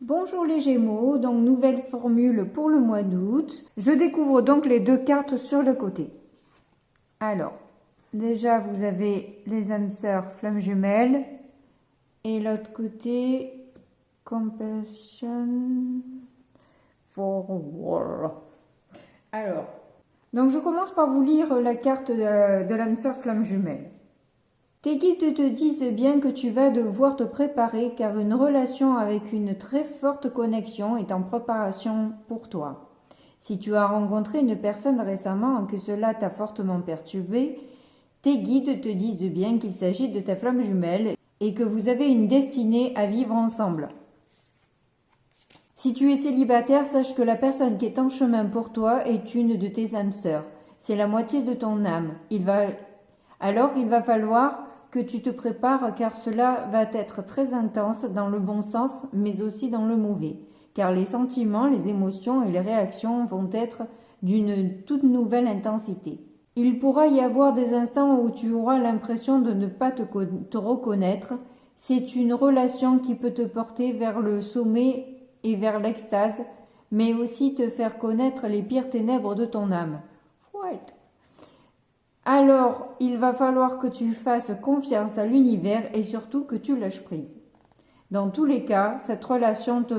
Bonjour les Gémeaux, donc nouvelle formule pour le mois d'août. Je découvre donc les deux cartes sur le côté. Alors, déjà vous avez les âmes sœurs flammes jumelles et l'autre côté Compassion for War. Alors, donc je commence par vous lire la carte de l'âme sœur flamme jumelle. Tes guides te disent bien que tu vas devoir te préparer car une relation avec une très forte connexion est en préparation pour toi. Si tu as rencontré une personne récemment et que cela t'a fortement perturbé, tes guides te disent bien qu'il s'agit de ta flamme jumelle et que vous avez une destinée à vivre ensemble. Si tu es célibataire, sache que la personne qui est en chemin pour toi est une de tes âmes sœurs. C'est la moitié de ton âme. Alors il va falloir que tu te prépares car cela va être très intense dans le bon sens mais aussi dans le mauvais. Car les sentiments, les émotions et les réactions vont être d'une toute nouvelle intensité. Il pourra y avoir des instants où tu auras l'impression de ne pas te reconnaître. C'est une relation qui peut te porter vers le sommet et vers l'extase, mais aussi te faire connaître les pires ténèbres de ton âme. Chouette. Alors, il va falloir que tu fasses confiance à l'univers et surtout que tu lâches prise. Dans tous les cas, cette relation te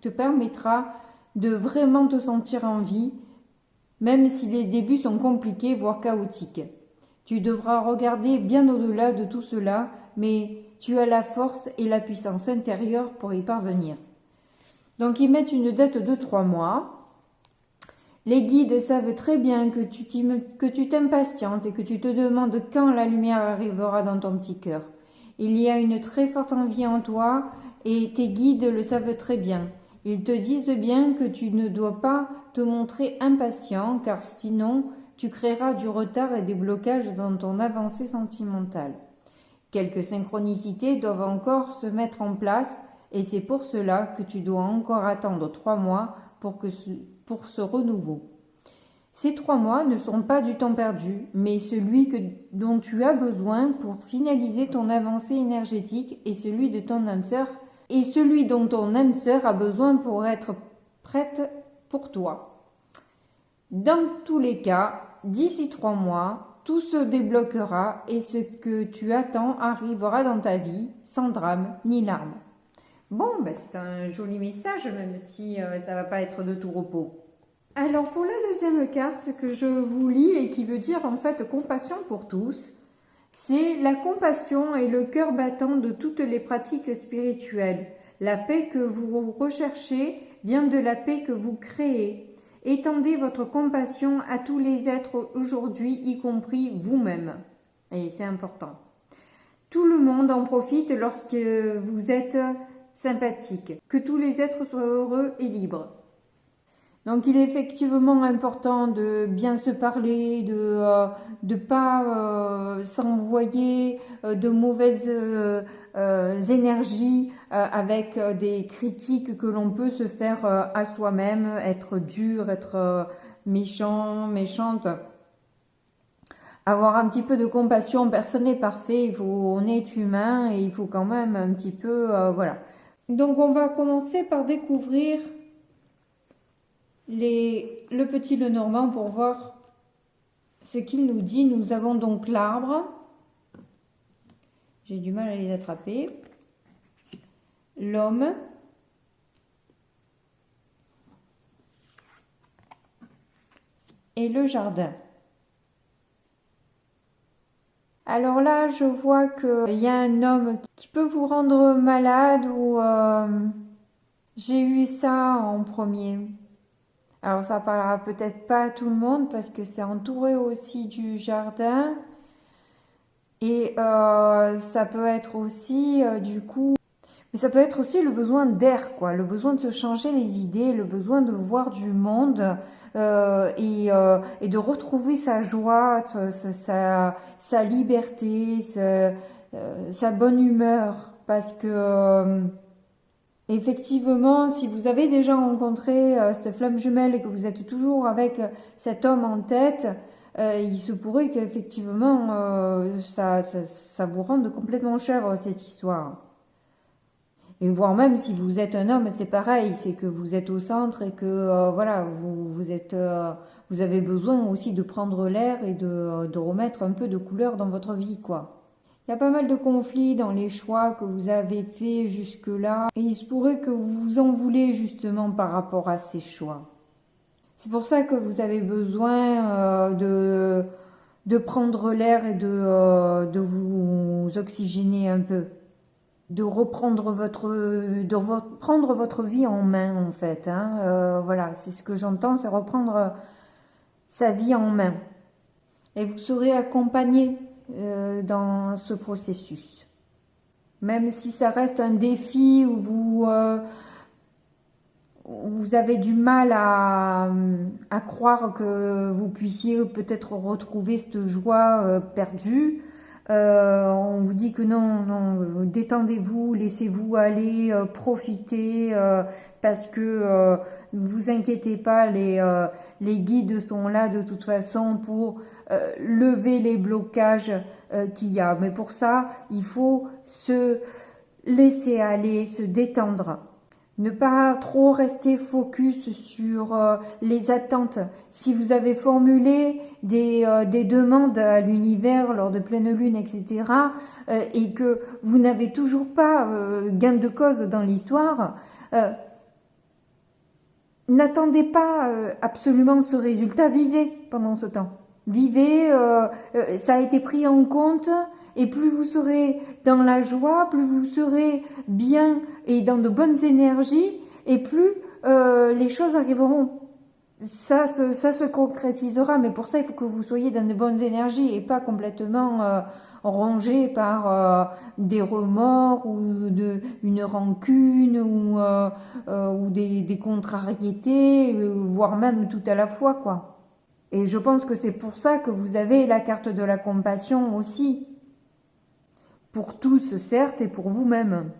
permettra de vraiment te sentir en vie, même si les débuts sont compliqués, voire chaotiques. Tu devras regarder bien au-delà de tout cela, mais tu as la force et la puissance intérieure pour y parvenir. Donc, ils mettent une date de 3 mois. Les guides savent très bien que tu t'impatientes et que tu te demandes quand la lumière arrivera dans ton petit cœur. Il y a une très forte envie en toi et tes guides le savent très bien. Ils te disent bien que tu ne dois pas te montrer impatient car sinon tu créeras du retard et des blocages dans ton avancée sentimentale. Quelques synchronicités doivent encore se mettre en place et c'est pour cela que tu dois encore attendre 3 mois pour ce renouveau. Ces 3 mois ne sont pas du temps perdu, mais dont tu as besoin pour finaliser ton avancée énergétique et celui de ton âme sœur, et celui dont ton âme sœur a besoin pour être prête pour toi. Dans tous les cas, d'ici 3 mois, tout se débloquera et ce que tu attends arrivera dans ta vie sans drame ni larmes. Bon, c'est un joli message, même si ça va pas être de tout repos. Alors pour la deuxième carte que je vous lis et qui veut dire en fait compassion pour tous, c'est la compassion et le cœur battant de toutes les pratiques spirituelles. La paix que vous recherchez vient de la paix que vous créez. Étendez votre compassion à tous les êtres aujourd'hui, y compris vous-même. Et c'est important. Tout le monde en profite lorsque vous êtes sympathique. Que tous les êtres soient heureux et libres. Donc il est effectivement important de bien se parler, de pas s'envoyer de mauvaises énergies avec des critiques que l'on peut se faire à soi-même, être dur, être méchant, méchante. Avoir un petit peu de compassion, personne n'est parfait, on est humain et il faut quand même un petit peu, voilà. Donc on va commencer par découvrir le petit Lenormand pour voir ce qu'il nous dit. Nous avons donc l'arbre. J'ai du mal à les attraper. L'homme. Et le jardin. Alors là, je vois qu'il y a un homme qui peut vous rendre malade ou j'ai eu ça en premier. Alors ça parlera peut-être pas à tout le monde parce que c'est entouré aussi du jardin et ça peut être aussi du coup, mais ça peut être aussi le besoin d'air quoi, le besoin de se changer les idées, le besoin de voir du monde et de retrouver sa joie, sa liberté, sa bonne humeur parce que effectivement, si vous avez déjà rencontré cette flamme jumelle et que vous êtes toujours avec cet homme en tête, il se pourrait qu'effectivement ça vous rende complètement chèvre cette histoire. Et voire même si vous êtes un homme, c'est pareil, c'est que vous êtes au centre et que voilà, vous avez besoin aussi de prendre l'air et de remettre un peu de couleur dans votre vie, quoi. Il y a pas mal de conflits dans les choix que vous avez faits jusque-là et il se pourrait que vous vous en voulez justement par rapport à ces choix. C'est pour ça que vous avez besoin de prendre l'air et de vous oxygéner un peu. De reprendre prendre votre vie en main en fait. Voilà, c'est ce que j'entends, c'est reprendre sa vie en main. Et vous serez accompagné dans ce processus. Même si ça reste un défi où vous avez du mal à croire que vous puissiez peut-être retrouver cette joie perdue. On vous dit que non, détendez-vous, laissez-vous aller, profitez, parce que ne vous inquiétez pas, les guides sont là de toute façon pour lever les blocages qu'il y a. Mais pour ça, il faut se laisser aller, se détendre. Ne pas trop rester focus sur les attentes. Si vous avez formulé des demandes à l'univers lors de pleine lune, etc., et que vous n'avez toujours pas gain de cause dans l'histoire, n'attendez pas absolument ce résultat. Vivez pendant ce temps. Vivez, ça a été pris en compte. Et plus vous serez dans la joie, plus vous serez bien et dans de bonnes énergies, et plus les choses arriveront. Ça se concrétisera, mais pour ça, il faut que vous soyez dans de bonnes énergies et pas complètement rongé par des remords ou une rancune ou des contrariétés, voire même tout à la fois, quoi. Et je pense que c'est pour ça que vous avez la carte de la compassion aussi. Pour tous, certes, et pour vous-même.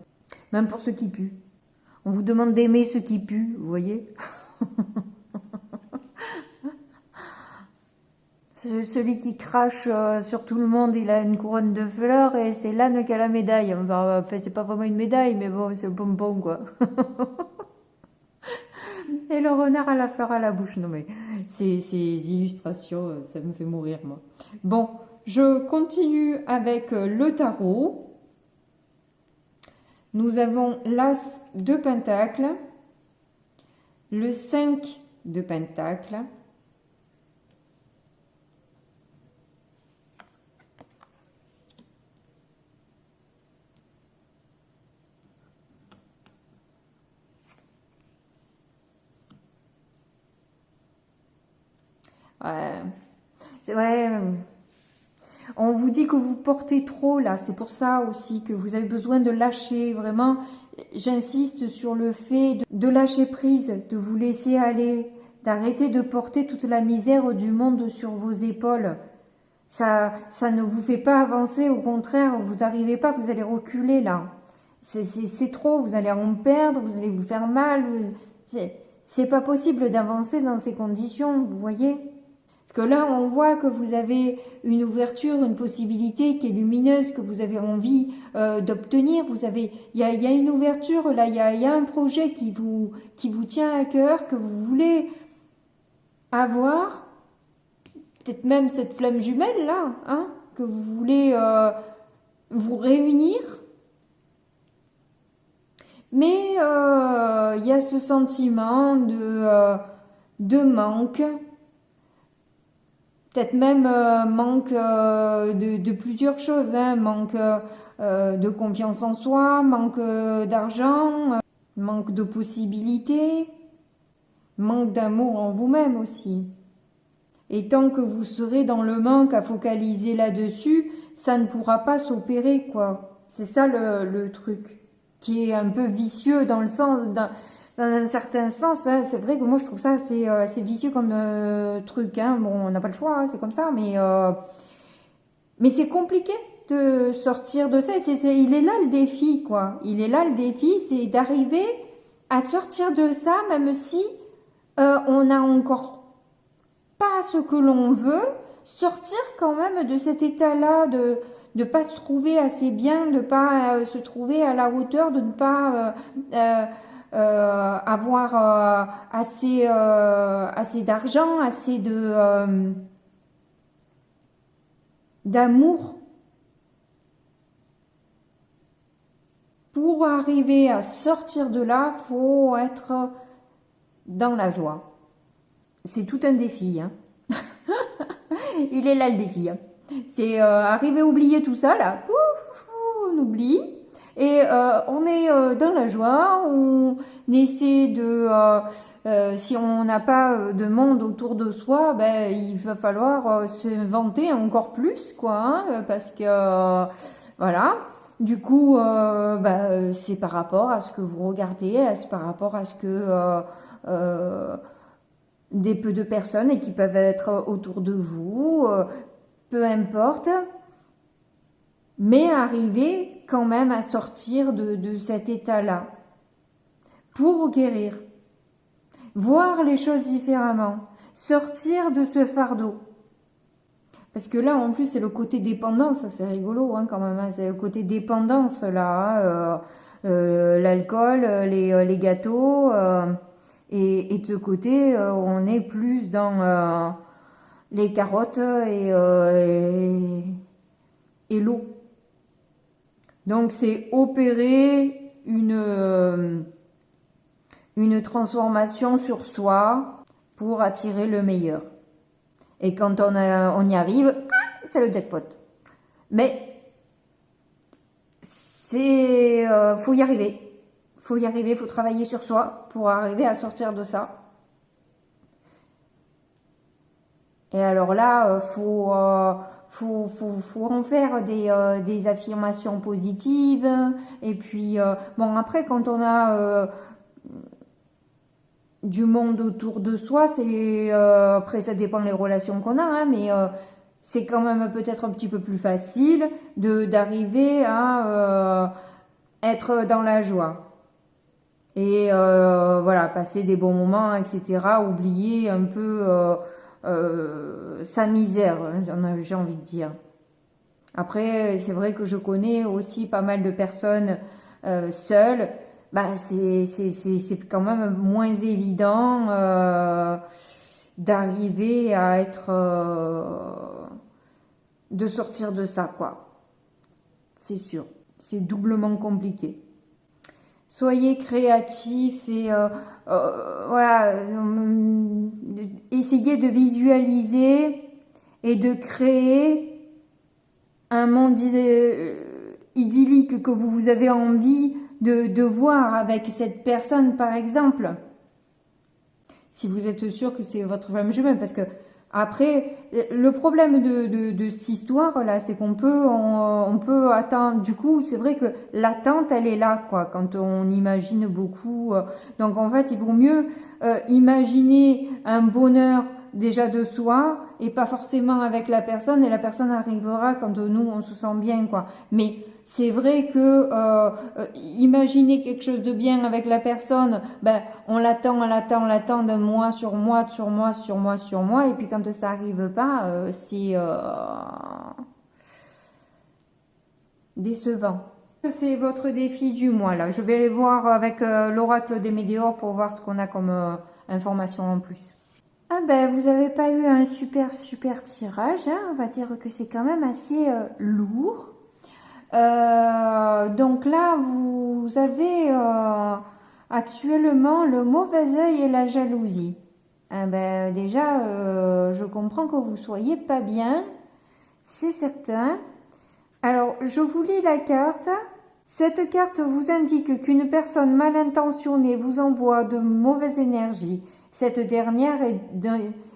Même pour ceux qui puent. On vous demande d'aimer ceux qui puent, vous voyez. Celui qui crache sur tout le monde, il a une couronne de fleurs et c'est l'âne qui a la médaille. Enfin, c'est pas vraiment une médaille, mais bon, c'est le pompon, quoi. Et le renard a la fleur à la bouche. Non, mais ces illustrations, ça me fait mourir, moi. Bon. Je continue avec le tarot. Nous avons l'As de Pentacle, le 5 de Pentacle, c'est vrai. On vous dit que vous portez trop là, c'est pour ça aussi que vous avez besoin de lâcher, vraiment, j'insiste sur le fait de lâcher prise, de vous laisser aller, d'arrêter de porter toute la misère du monde sur vos épaules. Ça ne vous fait pas avancer, au contraire, vous n'arrivez pas, vous allez reculer là. C'est trop, vous allez en perdre, vous allez vous faire mal, c'est pas possible d'avancer dans ces conditions, vous voyez ? Parce que là, on voit que vous avez une ouverture, une possibilité qui est lumineuse, que vous avez envie d'obtenir. Il y a une ouverture, là, il y a un projet qui vous tient à cœur, que vous voulez avoir. Peut-être même cette flamme jumelle, là, hein, que vous voulez vous réunir. Mais il y a ce sentiment de manque. Peut-être même manque de plusieurs choses, hein. Manque de confiance en soi, manque d'argent, manque de possibilités, manque d'amour en vous-même aussi. Et tant que vous serez dans le manque à focaliser là-dessus, ça ne pourra pas s'opérer, quoi. C'est ça le truc, qui est un peu vicieux dans le sens... Dans un certain sens, hein, c'est vrai que moi je trouve ça assez vicieux comme truc. Hein. Bon, on n'a pas le choix, hein, c'est comme ça, mais c'est compliqué de sortir de ça. Il est là le défi, quoi. Il est là le défi, c'est d'arriver à sortir de ça, même si on n'a encore pas ce que l'on veut, sortir quand même de cet état-là de pas se trouver assez bien, de pas se trouver à la hauteur, de ne pas avoir assez d'argent, assez de d'amour pour arriver à sortir de là. Faut être dans la joie. C'est tout un défi, hein. Il est là le défi, hein. C'est arriver à oublier tout ça là. Pouf, on oublie et on est dans la joie. On essaie de si on n'a pas de monde autour de soi, ben il va falloir se vanter encore plus, quoi, hein, parce que voilà. Du coup, c'est par rapport à ce que vous regardez, c'est par rapport à ce que des peu de personnes et qui peuvent être autour de vous, peu importe, mais arriver quand même à sortir de cet état-là pour guérir, voir les choses différemment, sortir de ce fardeau. Parce que là, en plus, c'est le côté dépendance, c'est rigolo, hein, quand même, hein, c'est le côté dépendance, là, l'alcool, les gâteaux, et de ce côté, on est plus dans les carottes et l'eau. Donc, c'est opérer une transformation sur soi pour attirer le meilleur. Et quand on y arrive, c'est le jackpot. Mais faut y arriver. Faut y arriver, faut travailler sur soi pour arriver à sortir de ça. Et alors là, faut en faire des affirmations positives. Et puis, bon, après, quand on a du monde autour de soi, après ça dépend des relations qu'on a, hein, mais c'est quand même peut-être un petit peu plus facile d'arriver à être dans la joie et voilà, passer des bons moments, etc., oublier un peu sa misère, j'ai envie de dire. Après, c'est vrai que je connais aussi pas mal de personnes seules. C'est quand même moins évident d'arriver à être de sortir de ça, quoi. C'est sûr, c'est doublement compliqué. Soyez créatifs et voilà, essayez de visualiser et de créer un monde idyllique que vous avez envie de voir avec cette personne, par exemple. Si vous êtes sûr que c'est votre flamme jumelle, parce que après, le problème de cette histoire-là, c'est qu'on peut, on peut attendre. Du coup, c'est vrai que l'attente, elle est là, quoi, quand on imagine beaucoup. Donc, en fait, il vaut mieux imaginer un bonheur déjà de soi et pas forcément avec la personne. Et la personne arrivera quand nous, on se sent bien, quoi. Mais c'est vrai que imaginer quelque chose de bien avec la personne, on l'attend de mois sur mois, et puis quand ça arrive pas, c'est décevant. C'est votre défi du mois là. Je vais voir avec l'oracle des Météores pour voir ce qu'on a comme information en plus. Ah vous avez pas eu un super tirage, hein. On va dire que c'est quand même assez lourd. Donc là, vous avez actuellement le mauvais œil et la jalousie. Déjà, je comprends que vous soyez pas bien, c'est certain. Alors, je vous lis la carte. Cette carte vous indique qu'une personne mal intentionnée vous envoie de mauvaises énergies. Cette dernière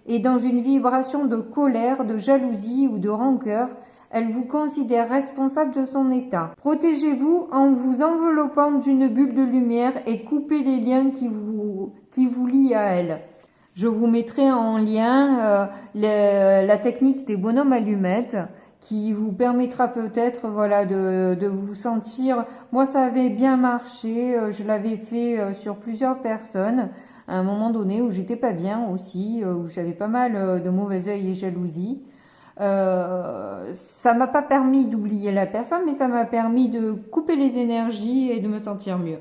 est dans une vibration de colère, de jalousie ou de rancœur. Elle vous considère responsable de son état. Protégez-vous en vous enveloppant d'une bulle de lumière et coupez les liens qui vous lient à elle. Je vous mettrai en lien la technique des bonhommes allumettes qui vous permettra peut-être de vous sentir. Moi, ça avait bien marché. Je l'avais fait sur plusieurs personnes à un moment donné où j'étais pas bien aussi, où j'avais pas mal de mauvais œil et jalousie. Ça m'a pas permis d'oublier la personne, mais ça m'a permis de couper les énergies et de me sentir mieux.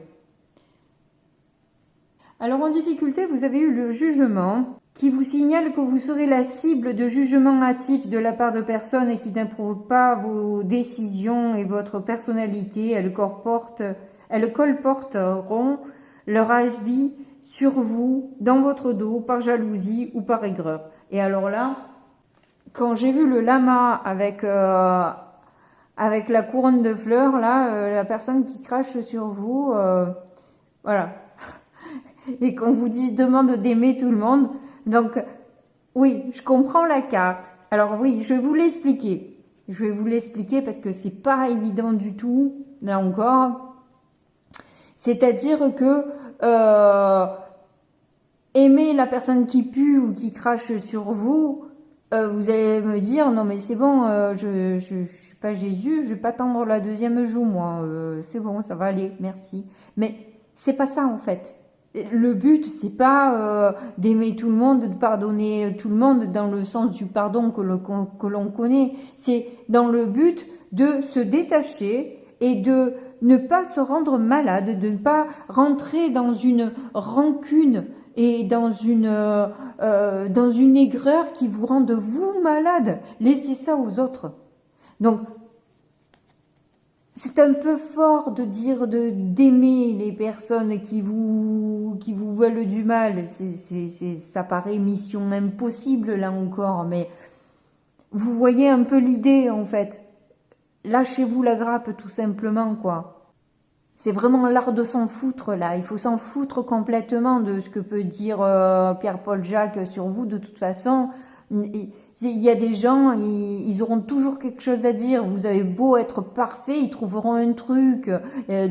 Alors en difficulté, vous avez eu le jugement qui vous signale que vous serez la cible de jugements hâtifs de la part de personnes qui n'approuvent pas vos décisions et votre personnalité. Elles colporteront leur avis sur vous, dans votre dos, par jalousie ou par aigreur. Et alors là, quand j'ai vu le lama avec la couronne de fleurs, là, la personne qui crache sur vous, voilà. Et qu'on vous demande d'aimer tout le monde. Donc, oui, je comprends la carte. Alors oui, je vais vous l'expliquer. Je vais vous l'expliquer parce que c'est pas évident du tout, là encore. C'est-à-dire que aimer la personne qui pue ou qui crache sur vous, vous allez me dire, non mais c'est bon, je suis pas Jésus, je vais pas tendre la deuxième joue, moi. C'est bon, ça va aller, merci. Mais c'est pas ça en fait. Le but, c'est pas d'aimer tout le monde, de pardonner tout le monde dans le sens du pardon que l'on connaît. C'est dans le but de se détacher et de ne pas se rendre malade, de ne pas rentrer dans une rancune et dans une aigreur qui vous rende vous malade. Laissez ça aux autres. Donc, c'est un peu fort de dire d'aimer les personnes qui vous veulent du mal. Ça paraît mission impossible là encore, mais vous voyez un peu l'idée en fait. Lâchez-vous la grappe tout simplement quoi. C'est vraiment l'art de s'en foutre là. Il faut s'en foutre complètement de ce que peut dire Pierre-Paul Jacques sur vous de toute façon. Il y a des gens, ils auront toujours quelque chose à dire. Vous avez beau être parfait, ils trouveront un truc. Et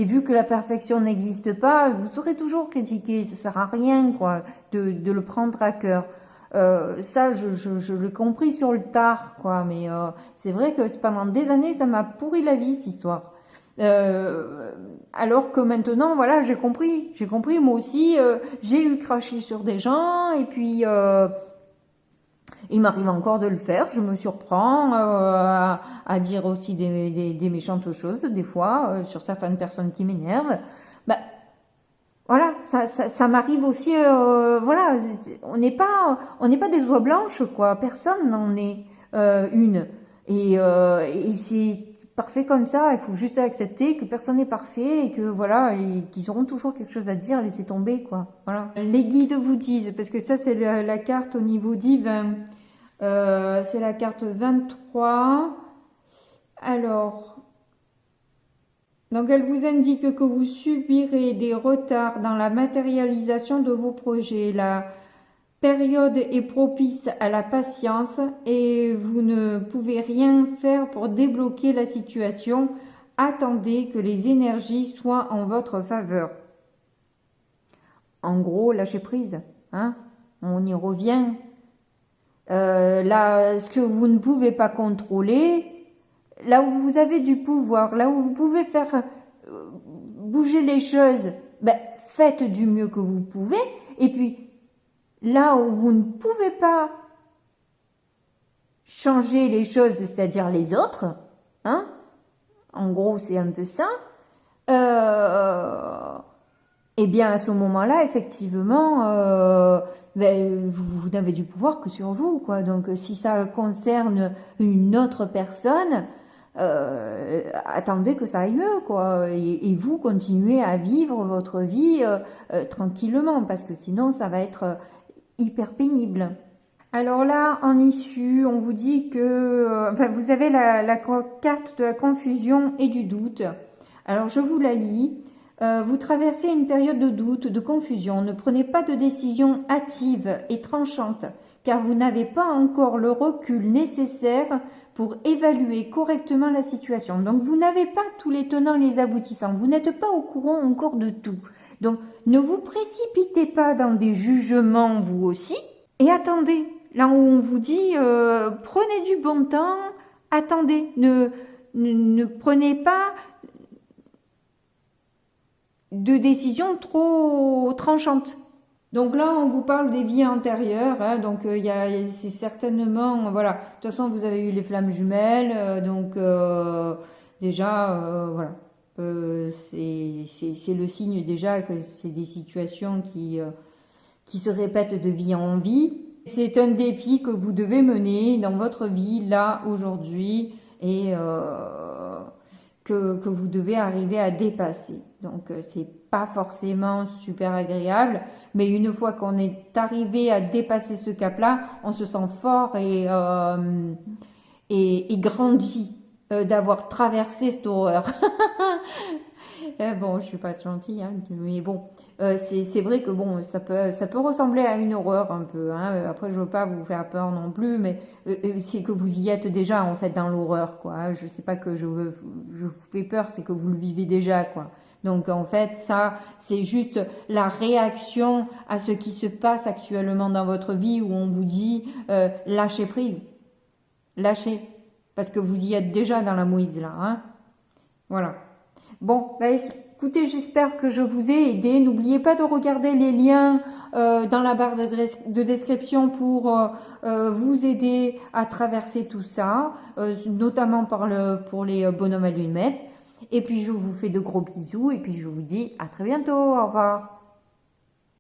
vu que la perfection n'existe pas, vous serez toujours critiqué. Ça sert à rien, quoi, de le prendre à cœur. Ça, je l'ai compris sur le tard, quoi. Mais c'est vrai que pendant des années, ça m'a pourri la vie cette histoire. Alors que maintenant, voilà, j'ai compris. Moi aussi, j'ai eu craché sur des gens et puis. Il m'arrive encore de le faire, je me surprends à dire aussi des méchantes choses des fois sur certaines personnes qui m'énervent. Ben, voilà, ça m'arrive aussi. Voilà, on n'est pas des oies blanches quoi. Personne n'en est une. Et c'est parfait comme ça. Il faut juste accepter que personne n'est parfait et que voilà, et qu'ils auront toujours quelque chose à dire. Laissez tomber quoi. Voilà. Les guides vous disent parce que ça c'est la carte au niveau divin. C'est la carte 23. Alors, donc elle vous indique que vous subirez des retards dans la matérialisation de vos projets. La période est propice à la patience et vous ne pouvez rien faire pour débloquer la situation. Attendez que les énergies soient en votre faveur. En gros, lâchez prise. Hein? On y revient. Là, ce que vous ne pouvez pas contrôler, là où vous avez du pouvoir, là où vous pouvez faire bouger les choses, ben, faites du mieux que vous pouvez. Et puis, là où vous ne pouvez pas changer les choses, c'est-à-dire les autres, hein, en gros, c'est un peu ça, et bien à ce moment-là, effectivement, vous n'avez du pouvoir que sur vous, quoi. Donc, si ça concerne une autre personne, attendez que ça aille mieux, quoi. Et vous continuez à vivre votre vie tranquillement, parce que sinon, ça va être hyper pénible. Alors là, en issue, on vous dit que vous avez la carte de la confusion et du doute. Alors, je vous la lis. Vous traversez une période de doute, de confusion. Ne prenez pas de décision hâtive et tranchante, car vous n'avez pas encore le recul nécessaire pour évaluer correctement la situation. Donc, vous n'avez pas tous les tenants et les aboutissants. Vous n'êtes pas au courant encore de tout. Donc, ne vous précipitez pas dans des jugements, vous aussi, et attendez. Là où on vous dit, prenez du bon temps, attendez. Ne prenez pas de décision trop tranchante. Donc là, on vous parle des vies antérieures, hein, donc c'est certainement, voilà, de toute façon, vous avez eu les flammes jumelles, donc déjà, voilà, c'est le signe déjà que c'est des situations qui se répètent de vie en vie. C'est un défi que vous devez mener dans votre vie, là, aujourd'hui, et que vous devez arriver à dépasser. Donc c'est pas forcément super agréable, mais une fois qu'on est arrivé à dépasser ce cap-là, on se sent fort et grandi d'avoir traversé cette horreur. Bon, je suis pas gentille, hein, mais bon, c'est vrai que bon, ça peut ressembler à une horreur un peu. Hein. Après, je veux pas vous faire peur non plus, mais c'est que vous y êtes déjà en fait dans l'horreur, quoi. Hein. Je sais pas que je vous fais peur, c'est que vous le vivez déjà, quoi. Donc en fait, ça, c'est juste la réaction à ce qui se passe actuellement dans votre vie où on vous dit lâchez prise, lâchez, parce que vous y êtes déjà dans la mouise là, hein. Voilà. Bon, bah, écoutez, j'espère que je vous ai aidé. N'oubliez pas de regarder les liens dans la barre de description pour vous aider à traverser tout ça, notamment pour les bonhommes allumettes. Et puis, je vous fais de gros bisous et puis je vous dis à très bientôt. Au revoir.